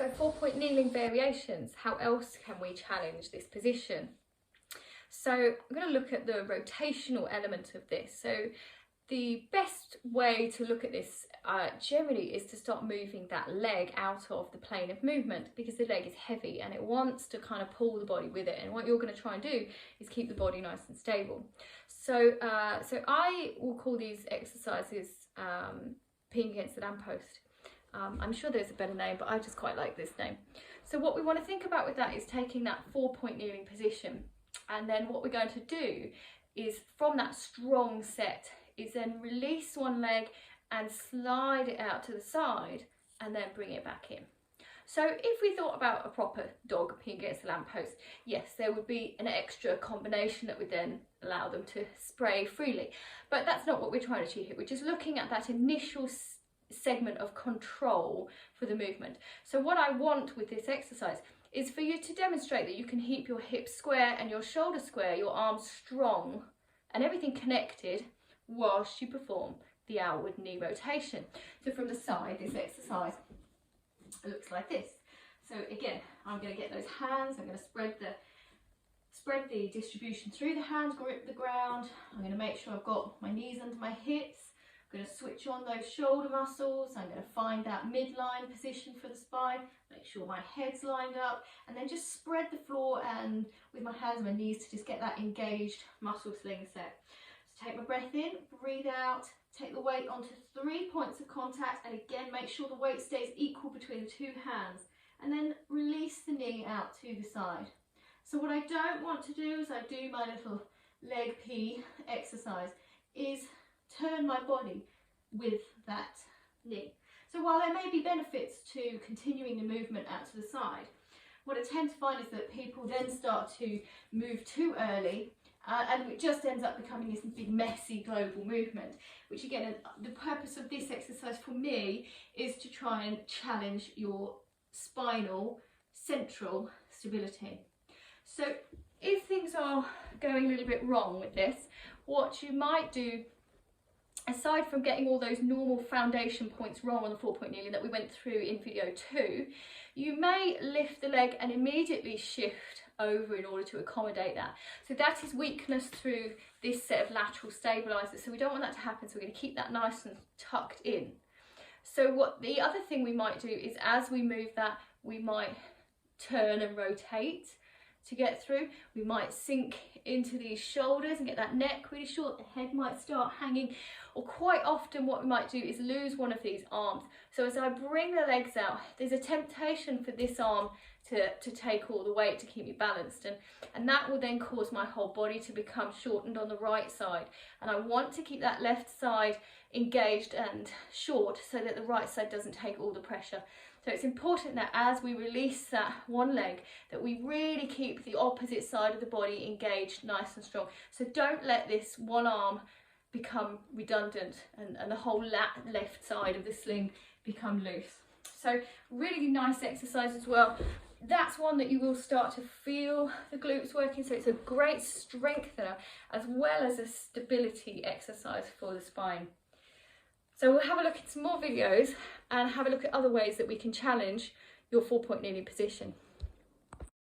So 4-point kneeling variations, how else can we challenge this position? So I'm going to look at the rotational element of this. So the best way to look at this generally is to start moving that leg out of the plane of movement, because the leg is heavy and it wants to kind of pull the body with it, and what you're going to try and do is keep the body nice and stable. So I will call these exercises peeing against the lamppost. I'm sure there's a better name, but I just quite like this name. So what we want to think about with that is taking that 4-point kneeling position, and then what we're going to do is, from that strong set, is then release one leg and slide it out to the side and then bring it back in. So if we thought about a proper dog peeing against the lamppost, yes, there would be an extra combination that would then allow them to spray freely. But that's not what we're trying to achieve here. We're just looking at that initial segment of control for the movement. So what I want with this exercise is for you to demonstrate that you can keep your hips square and your shoulders square, your arms strong and everything connected whilst you perform the outward knee rotation. So from the side, this exercise looks like this. So again, I'm going to get those hands, I'm going to spread the distribution through the hands, grip the ground. I'm going to make sure I've got my knees under my hips. I'm going to switch on those shoulder muscles. I'm going to find that midline position for the spine, make sure my head's lined up, and then just spread the floor and with my hands and my knees to just get that engaged muscle sling set. So take my breath in, breathe out, take the weight onto 3 points of contact, and again make sure the weight stays equal between the two hands, and then release the knee out to the side. So what I don't want to do as I do my little leg pee exercise is turn my body with that knee. So while there may be benefits to continuing the movement out to the side, what I tend to find is that people then start to move too early, and it just ends up becoming this big messy global movement, which again, the purpose of this exercise for me is to try and challenge your spinal central stability. So if things are going a little bit wrong with this, what you might do, aside from getting all those normal foundation points wrong on the 4-point kneeling that we went through in video 2, you may lift the leg and immediately shift over in order to accommodate that. So that is weakness through this set of lateral stabilizers. So we don't want that to happen. So we're going to keep that nice and tucked in. So what the other thing we might do is, as we move that, we might turn and rotate to get through. We might sink into these shoulders and get that neck really short. The head might start hanging, or quite often what we might do is lose one of these arms. So as I bring the legs out, there's a temptation for this arm to take all the weight to keep me balanced, and that will then cause my whole body to become shortened on the right side, and I want to keep that left side engaged and short so that the right side doesn't take all the pressure. So it's important that as we release that one leg, that we really keep the opposite side of the body engaged, nice and strong. So don't let this one arm become redundant and the whole left side of the sling become loose. So really nice exercise as well. That's one that you will start to feel the glutes working, so it's a great strengthener as well as a stability exercise for the spine. So we'll have a look at some more videos and have a look at other ways that we can challenge your 4-point kneeling position.